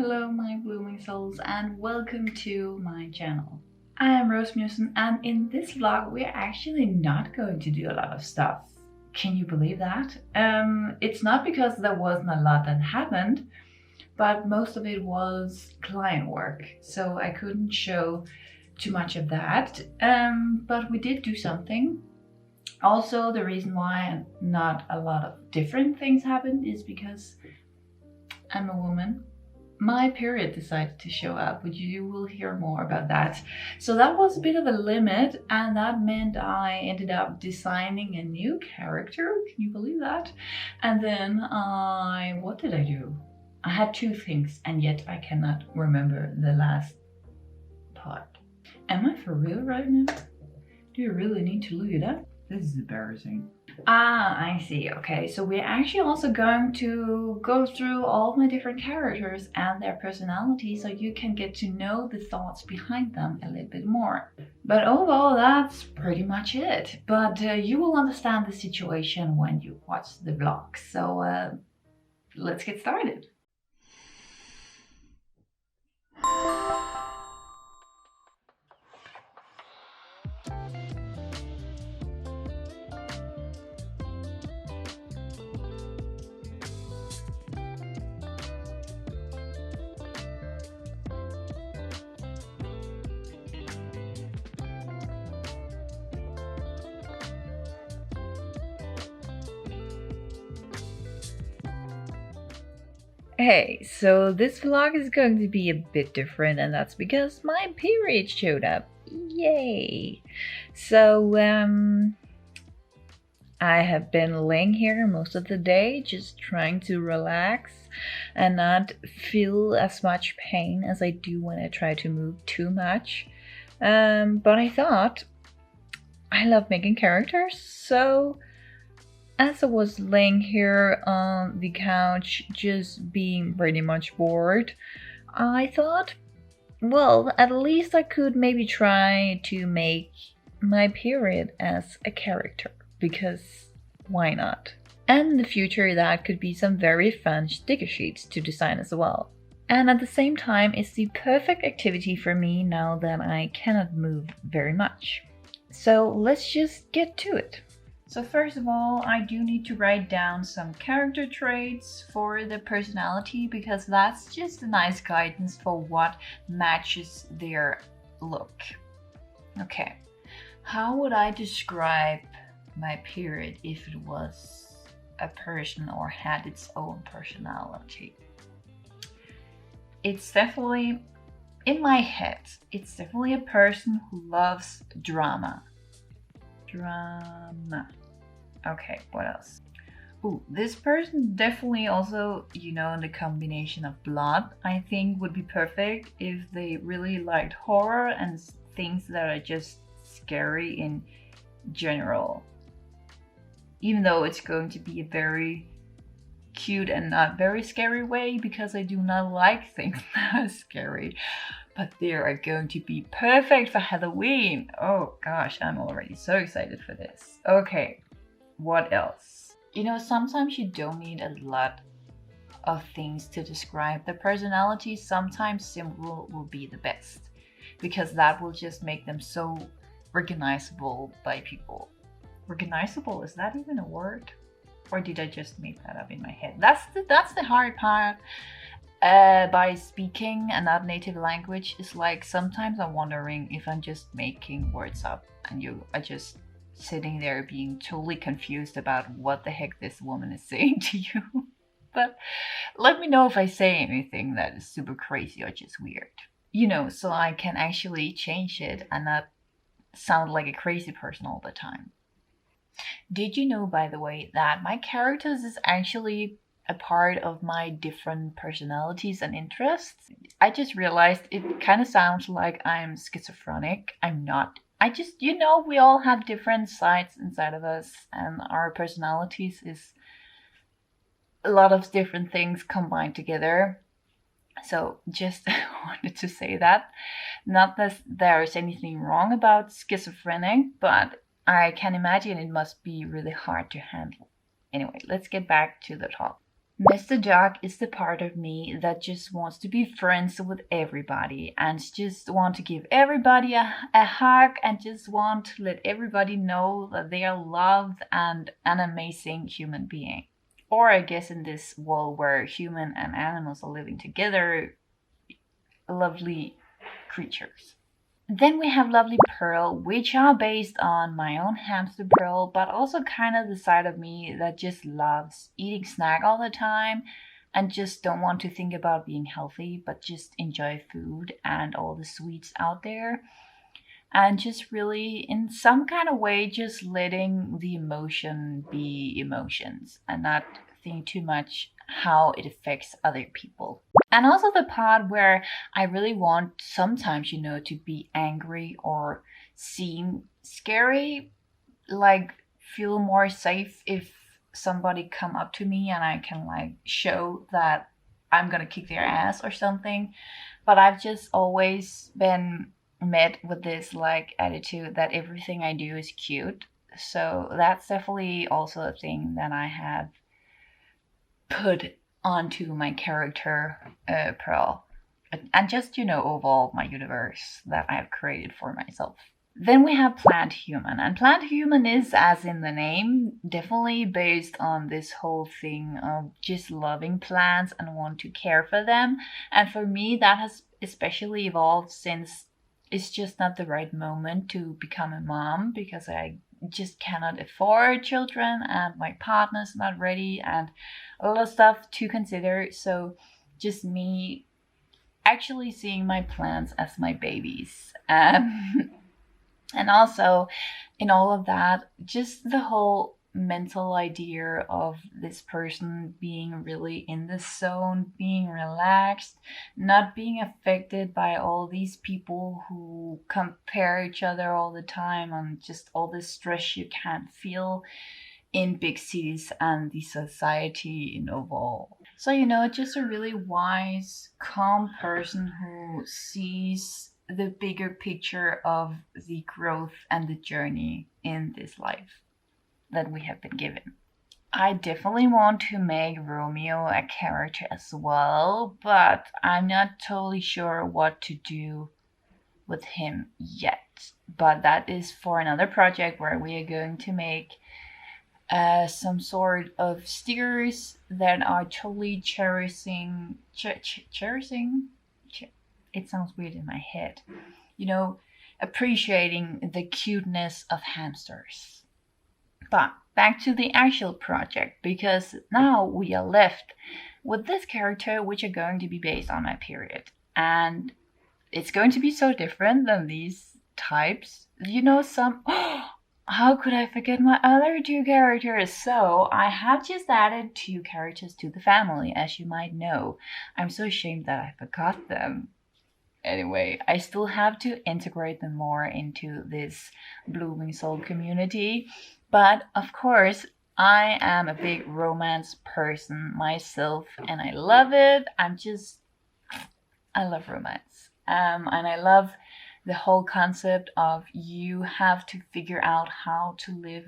Hello, my blooming souls, and welcome to my channel. I am Rose Musen, and in this vlog, we're actually not going to do a lot of stuff. Can you believe that? It's not because there wasn't a lot that happened, but most of it was client work, so I couldn't show too much of that. But we did do something. Also, the reason why not a lot of different things happened is because I'm a woman. My period decided to show up, but you will hear more about that. So that was a bit of a limit, and that meant I ended up designing a new character. Can you believe that? And then what did I do? I had two things, and yet I cannot remember the last part. Am I for real right now? Do you really need to look it up? This is embarrassing. I see. Okay, so we're actually also going to go through all my different characters and their personalities so you can get to know the thoughts behind them a little bit more. But overall, that's pretty much it. But you will understand the situation when you watch the vlog. So let's get started. Hey, so this vlog is going to be a bit different, and that's because my period showed up. Yay! So, I have been laying here most of the day, just trying to relax and not feel as much pain as I do when I try to move too much. But I thought I love making characters, so as I was laying here on the couch, just being pretty much bored, I thought, well, at least I could maybe try to make my period as a character, because why not? And in the future, that could be some very fun sticker sheets to design as well. And at the same time, it's the perfect activity for me now that I cannot move very much. So let's just get to it. So first of all, I do need to write down some character traits for the personality, because that's just a nice guidance for what matches their look. Okay, how would I describe my period if it was a person or had its own personality? It's definitely, in my head, it's definitely a person who loves drama. Okay, what else? Ooh, this person definitely also, the combination of blood, I think would be perfect if they really liked horror and things that are just scary in general. Even though it's going to be a very cute and not very scary way, because I do not like things that are scary. But they are going to be perfect for Halloween. Oh gosh, I'm already so excited for this. Okay, what else? Sometimes you don't need a lot of things to describe the personality. Sometimes simple will be the best, because that will just make them so recognizable by people. Recognizable, is that even a word? Or did I just make that up in my head? That's the hard part. By speaking a not native language, is like sometimes I'm wondering if I'm just making words up and you are just sitting there being totally confused about what the heck this woman is saying to you. But let me know if I say anything that is super crazy or just weird. So I can actually change it and not sound like a crazy person all the time. Did you know, by the way, that my characters is actually a part of my different personalities and interests? I just realized it kind of sounds like I'm schizophrenic. I'm not. I just, we all have different sides inside of us, and our personalities is a lot of different things combined together. So just wanted to say that. Not that there's anything wrong about schizophrenic, but I can imagine it must be really hard to handle. Anyway, let's get back to the talk. Mr. Duck is the part of me that just wants to be friends with everybody and just want to give everybody a hug and just want to let everybody know that they are loved and an amazing human being. Or I guess in this world where human and animals are living together, lovely creatures. Then we have Lovely Pearl, which are based on my own hamster Pearl, but also kind of the side of me that just loves eating snack all the time and just don't want to think about being healthy, but just enjoy food and all the sweets out there. And just really, in some kind of way, just letting the emotion be emotions and not think too much how it affects other people. And also the part where I really want sometimes, to be angry or seem scary, like feel more safe if somebody come up to me and I can like show that I'm gonna kick their ass or something. But I've just always been met with this like attitude that everything I do is cute. So that's definitely also a thing that I have put onto my character, Pearl, and just overall my universe that I have created for myself. Then we have Plant Human, and Plant Human is, as in the name, definitely based on this whole thing of just loving plants and want to care for them. And for me, that has especially evolved since it's just not the right moment to become a mom because I just cannot afford children and my partner's not ready and a lot of stuff to consider. So just me actually seeing my plants as my babies. And also in all of that, just the whole mental idea of this person being really in the zone, being relaxed, not being affected by all these people who compare each other all the time, and just all the stress you can't feel in big cities and the society in overall. So, just a really wise, calm person who sees the bigger picture of the growth and the journey in this life that we have been given. I definitely want to make Romeo a character as well, but I'm not totally sure what to do with him yet. But that is for another project where we are going to make some sort of stickers that are totally cherishing. It sounds weird in my head. Appreciating the cuteness of hamsters. But back to the actual project, because now we are left with this character, which are going to be based on my period. And it's going to be so different than these types. Some. How could I forget my other two characters? So I have just added two characters to the family, as you might know. I'm so ashamed that I forgot them. Anyway, I still have to integrate them more into this Blooming Soul community. But of course, I am a big romance person myself and I love it. I love romance. And I love the whole concept of you have to figure out how to live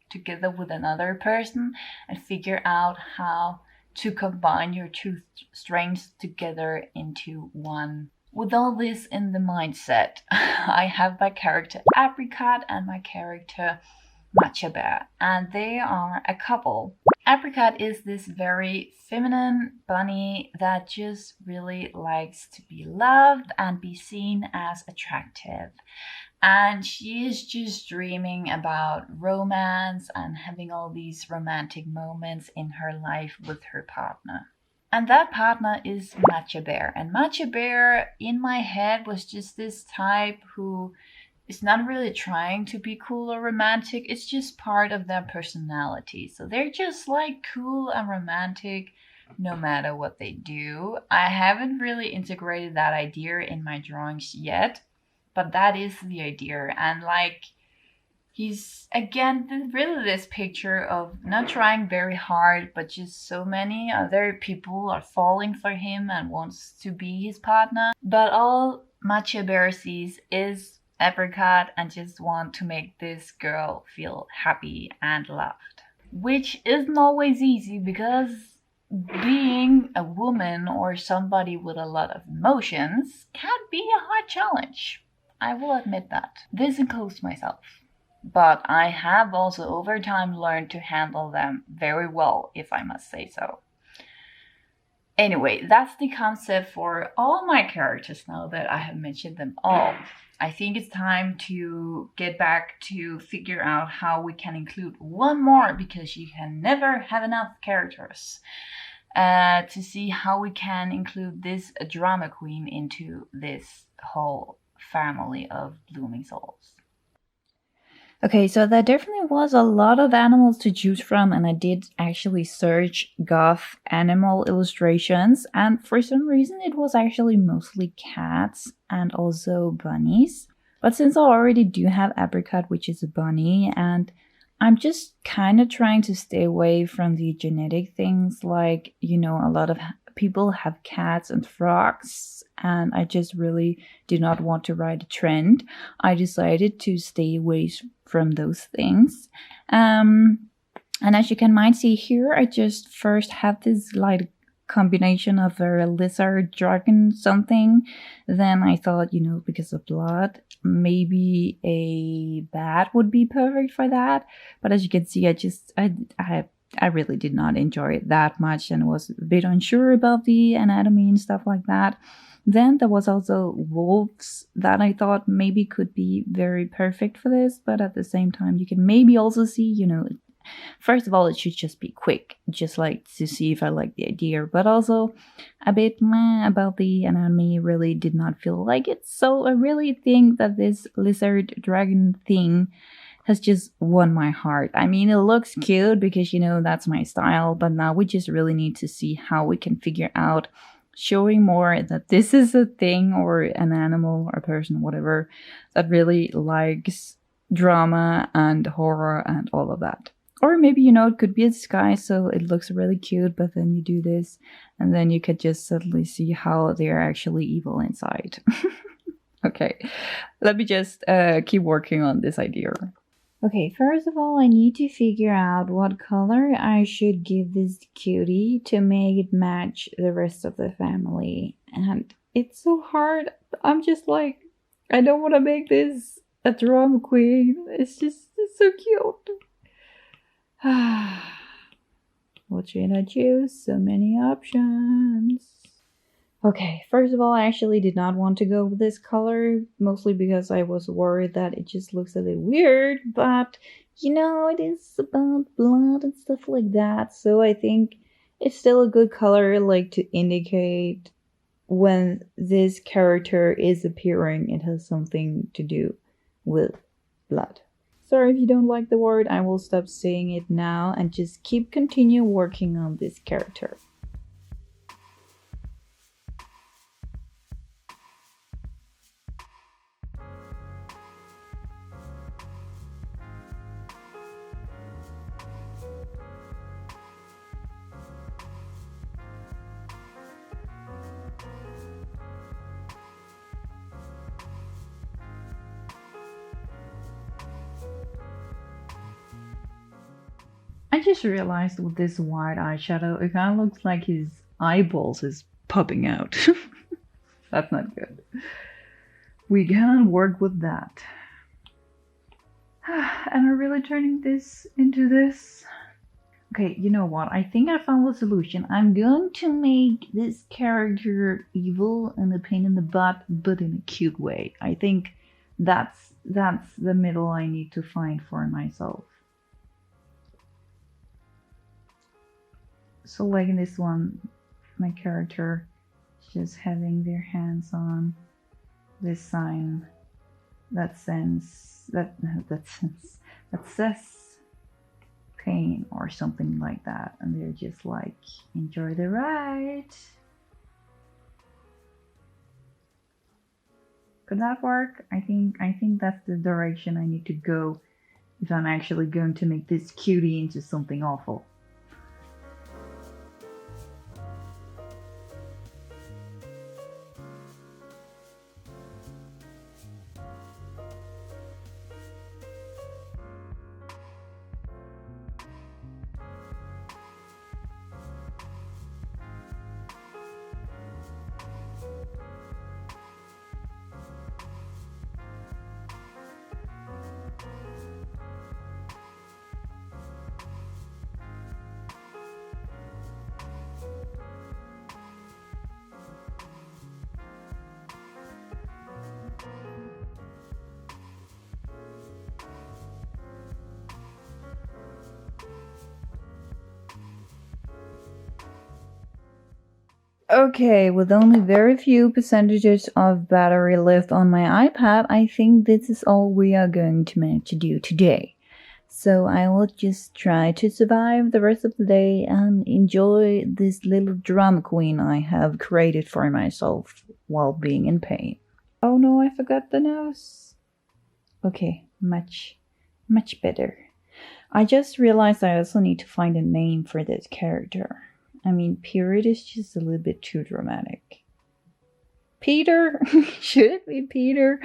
together with another person and figure out how to combine your two strengths together into one. With all this in the mindset, I have my character Apricot and my character Matcha Bear, and they are a couple. Apricot is this very feminine bunny that just really likes to be loved and be seen as attractive. And she is just dreaming about romance and having all these romantic moments in her life with her partner. And that partner is Matcha Bear. And Matcha Bear, in my head, was just this type who is not really trying to be cool or romantic. It's just part of their personality. So they're just like cool and romantic no matter what they do. I haven't really integrated that idea in my drawings yet, but that is the idea. And like, he's again really this picture of not trying very hard, but just so many other people are falling for him and wants to be his partner. But all Matcha Bear sees is Apricot and just want to make this girl feel happy and loved. Which isn't always easy because being a woman or somebody with a lot of emotions can be a hard challenge. I will admit that. This includes myself. But I have also over time learned to handle them very well, if I must say so. Anyway, that's the concept for all my characters now that I have mentioned them all. I think it's time to get back to figure out how we can include one more because you can never have enough characters. To see how we can include this drama queen into this whole family of blooming souls. Okay, so there definitely was a lot of animals to choose from, and I did actually search goth animal illustrations, and for some reason it was actually mostly cats and also bunnies. But since I already do have Apricot, which is a bunny, and I'm just kind of trying to stay away from the genetic things, like, a lot of people have cats and frogs, and I just really did not want to ride a trend. I decided to stay away from those things. And as you can might see here, I just first have this like combination of a lizard, dragon, something. Then I thought, because of blood, maybe a bat would be perfect for that. But as you can see, I really did not enjoy it that much and was a bit unsure about the anatomy and stuff like that. Then there was also wolves that I thought maybe could be very perfect for this, but at the same time, you can maybe also see, first of all, it should just be quick, just like to see if I like the idea, but also a bit meh about the anatomy, really did not feel like it. So I really think that this lizard dragon thing has just won my heart. I mean, it looks cute because, that's my style, but now we just really need to see how we can figure out showing more that this is a thing or an animal or a person, whatever, that really likes drama and horror and all of that. Or maybe, it could be a disguise, so it looks really cute, but then you do this, and then you could just suddenly see how they're actually evil inside. Okay, let me just keep working on this idea. Okay, first of all, I need to figure out what color I should give this cutie to make it match the rest of the family. And it's so hard. I'm just like, I don't want to make this a drama queen. It's so cute. What should I choose? So many options. Okay, first of all, I actually did not want to go with this color, mostly because I was worried that it just looks a little weird, but it is about blood and stuff like that, so I think it's still a good color, like, to indicate when this character is appearing, it has something to do with blood. Sorry if you don't like the word, I will stop saying it now and just continue working on this character. I just realized with this white eyeshadow, it kind of looks like his eyeballs is popping out. That's not good. We can work with that. Am I really turning this into this? Okay, you know what? I think I found the solution. I'm going to make this character evil and a pain in the butt, but in a cute way. I think that's the middle I need to find for myself. So like in this one, my character is just having their hands on this sign that says pain or something like that, and they're just like, enjoy the ride. Could that work? I think that's the direction I need to go if I'm actually going to make this cutie into something awful. Okay, with only very few percentages of battery left on my iPad, I think this is all we are going to manage to do today. So I will just try to survive the rest of the day and enjoy this little drama queen I have created for myself while being in pain. Oh no, I forgot the nose. Okay, much better. I just realized I also need to find a name for this character. I mean, period is just a little bit too dramatic. Peter? Should it be Peter?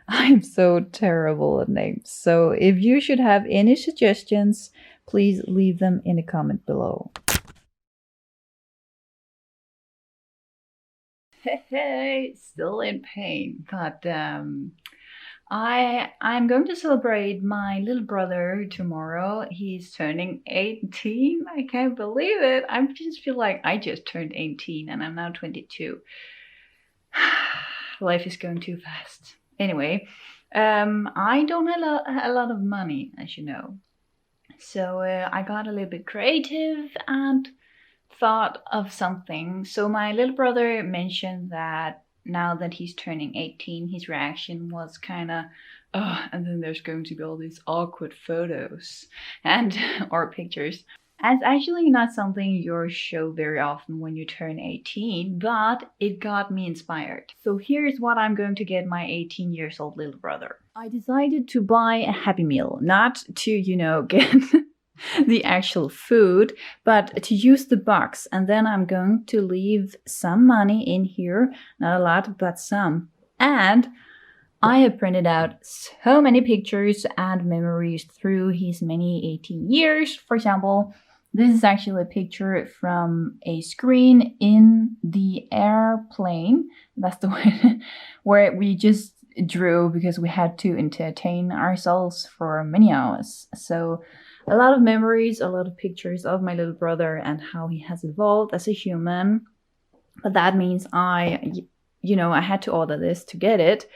I'm so terrible at names. So if you should have any suggestions, please leave them in a comment below. Hey, still in pain, but I'm going to celebrate my little brother tomorrow. He's turning 18. I can't believe it. I just feel like I just turned 18 and I'm now 22. Life is going too fast. Anyway, I don't have a lot of money, as you know. So I got a little bit creative and thought of something. So my little brother mentioned that now that he's turning 18, his reaction was kind of, oh, and then there's going to be all these awkward photos and or pictures. And it's actually not something you show very often when you turn 18, but it got me inspired. So here's what I'm going to get my 18 years old little brother. I decided to buy a Happy Meal, not to, get the actual food, but to use the box. And then I'm going to leave some money in here, not a lot, but some. And I have printed out so many pictures and memories through his many 18 years. For example, this is actually a picture from a screen in the airplane. That's the one where we just drew because we had to entertain ourselves for many hours. So a lot of memories, a lot of pictures of my little brother and how he has evolved as a human. But that means I had to order this to get it.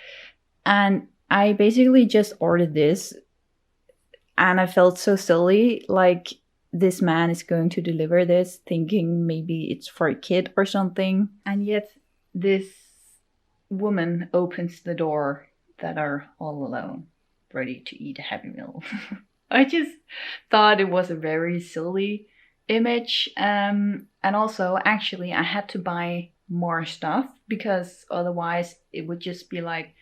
And I basically just ordered this. And I felt so silly, like this man is going to deliver this, thinking maybe it's for a kid or something. And yet this woman opens the door that are all alone, ready to eat a Happy Meal. I just thought it was a very silly image. And also, actually, I had to buy more stuff because otherwise it would just be like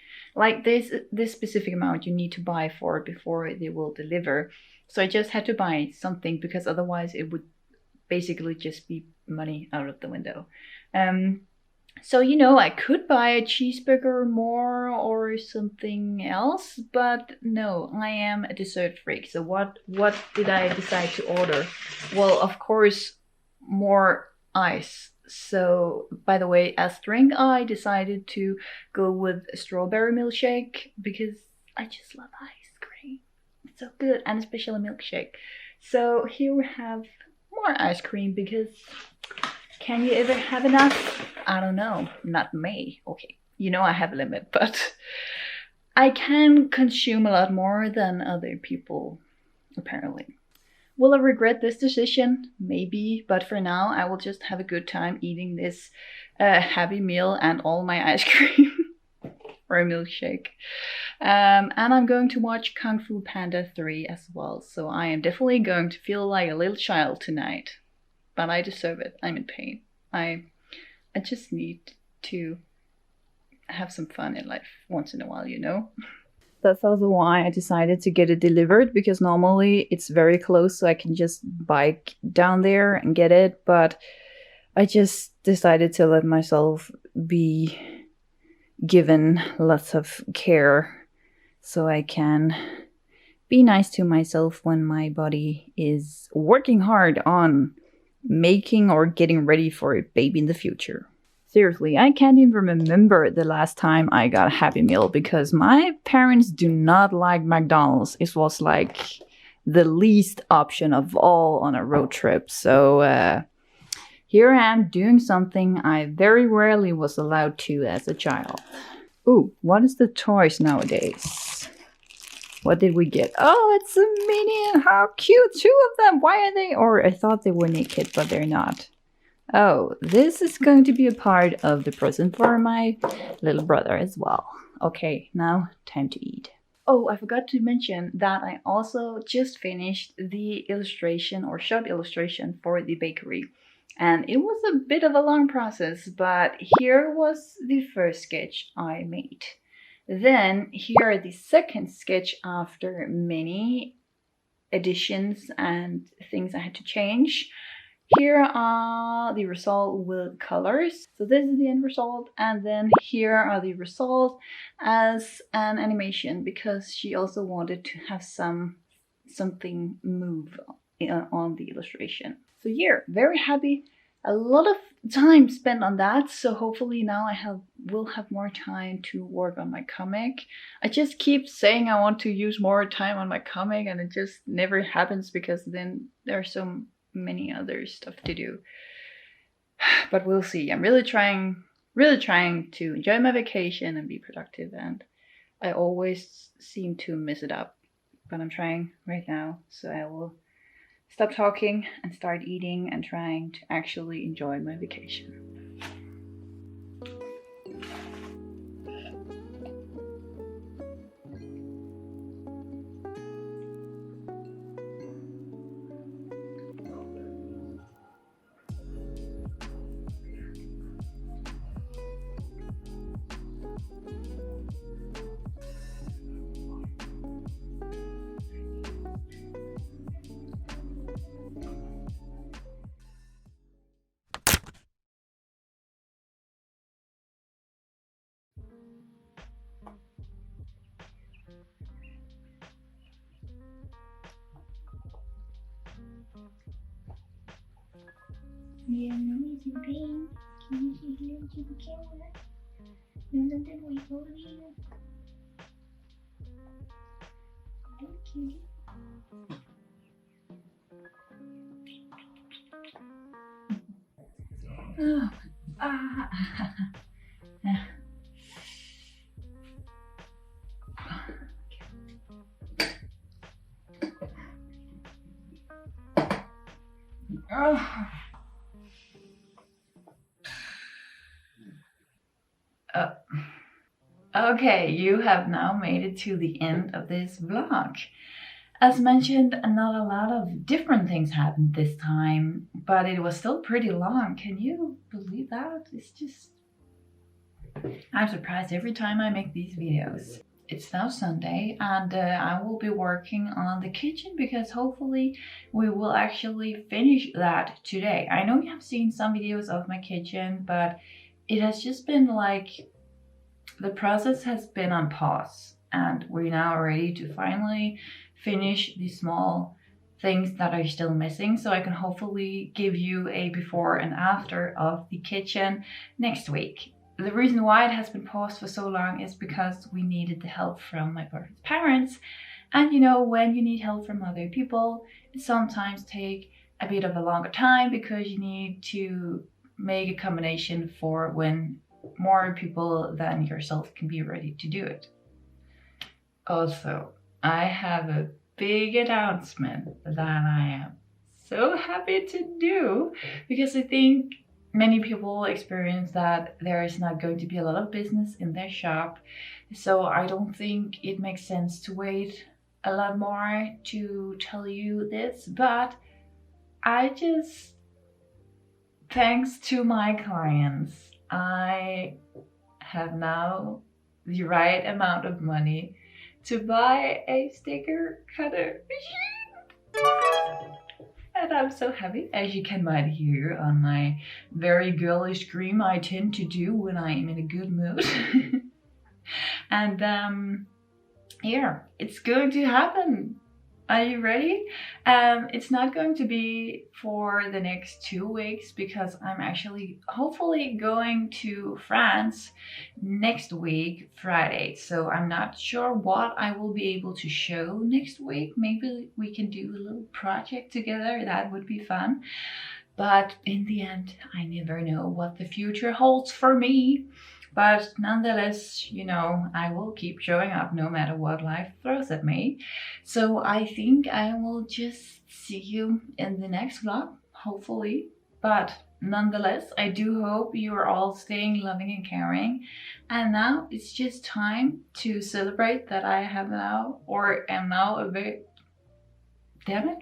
this specific amount you need to buy for before they will deliver. So I just had to buy something because otherwise it would basically just be money out of the window. So, I could buy a cheeseburger more or something else, but no, I am a dessert freak. So what did I decide to order? Well, of course, more ice. So, by the way, as drink, I decided to go with a strawberry milkshake because I just love ice cream. It's so good, and especially a milkshake. So here we have more ice cream because can you ever have enough? I don't know. Not me. Okay. I have a limit, but I can consume a lot more than other people, apparently. Will I regret this decision? Maybe, but for now, I will just have a good time eating this Happy Meal and all my ice cream or a milkshake. And I'm going to watch Kung Fu Panda 3 as well, so I am definitely going to feel like a little child tonight. But I deserve it. I'm in pain. I just need to have some fun in life once in a while, That's also why I decided to get it delivered, because normally it's very close, so I can just bike down there and get it. But I just decided to let myself be given lots of care so I can be nice to myself when my body is working hard on making or getting ready for a baby in the future. Seriously, I can't even remember the last time I got a Happy Meal because my parents do not like McDonald's. It was like the least option of all on a road trip. So here I am doing something I very rarely was allowed to as a child. Ooh, what is the toys nowadays? What did we get? Oh, it's a Minion. How cute. 2 of them. Why are they? Or I thought they were naked, but they're not. Oh, this is going to be a part of the present for my little brother as well. Okay, now time to eat. Oh, I forgot to mention that I also just finished the illustration or short illustration for the bakery. And it was a bit of a long process, but here was the first sketch I made. Then here are the second sketch after many additions and things I had to change. Here are the result with colors. So this is the end result, and then here are the results as an animation because she also wanted to have something move on the illustration. So yeah, very happy. A lot of time spent on that, so hopefully now will have more time to work on my comic. I just keep saying I want to use more time on my comic, and it just never happens because then there are so many other stuff to do. But we'll see. I'm really trying to enjoy my vacation and be productive, and I always seem to mess it up. But I'm trying right now, so I will stop talking and start eating and trying to actually enjoy my vacation. Yeah, mommy's in pain. Can you say hello to the camera? No, no, no, wait, over here. Thank you. Okay, you have now made it to the end of this vlog. As mentioned, not a lot of different things happened this time, but it was still pretty long. Can you believe that? It's just... I'm surprised every time I make these videos. It's now Sunday, and I will be working on the kitchen because hopefully we will actually finish that today. I know you have seen some videos of my kitchen, but it has just been like the process has been on pause, and we're now ready to finally finish the small things that are still missing, so I can hopefully give you a before and after of the kitchen next week. The reason why it has been paused for so long is because we needed the help from my boyfriend's parents. And you know, when you need help from other people, it sometimes takes a bit of a longer time because you need to make a combination for when more people than yourself can be ready to do it. Also, I have a big announcement that I am so happy to do because I think many people experience that there is not going to be a lot of business in their shop. So I don't think it makes sense to wait a lot more to tell you this, but I just, thanks to my clients, I have now the right amount of money to buy a sticker cutter machine. And I'm so happy, as you can might hear on my very girlish scream I tend to do when I am in a good mood. And yeah, it's going to happen. Are you ready? It's not going to be for the next 2 weeks because I'm actually hopefully going to France next week, Friday. So I'm not sure what I will be able to show next week. Maybe we can do a little project together. That would be fun. But in the end, I never know what the future holds for me. But nonetheless, you know, I will keep showing up no matter what life throws at me. So I think I will just see you in the next vlog, hopefully. But nonetheless, I do hope you are all staying loving and caring. And now it's just time to celebrate that I have now, or am now a very, damn it,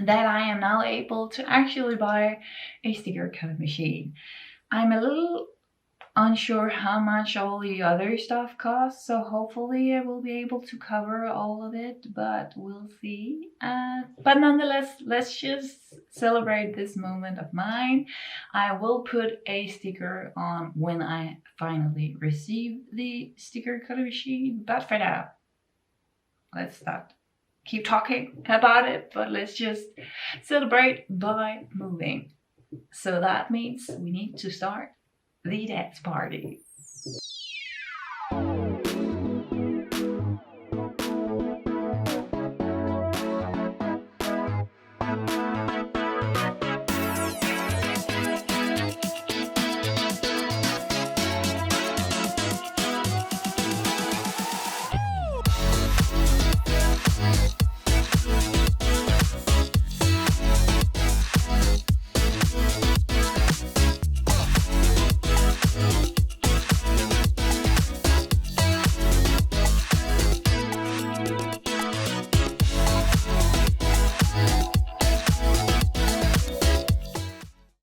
that I am now able to actually buy a sticker cut machine. I'm a little unsure how much all the other stuff costs, so hopefully I will be able to cover all of it, but we'll see. But nonetheless, let's just celebrate this moment of mine. I will put a sticker on when I finally receive the sticker cutter machine, but for now, let's not keep talking about it, but let's just celebrate by moving. So that means we need to start the dance party.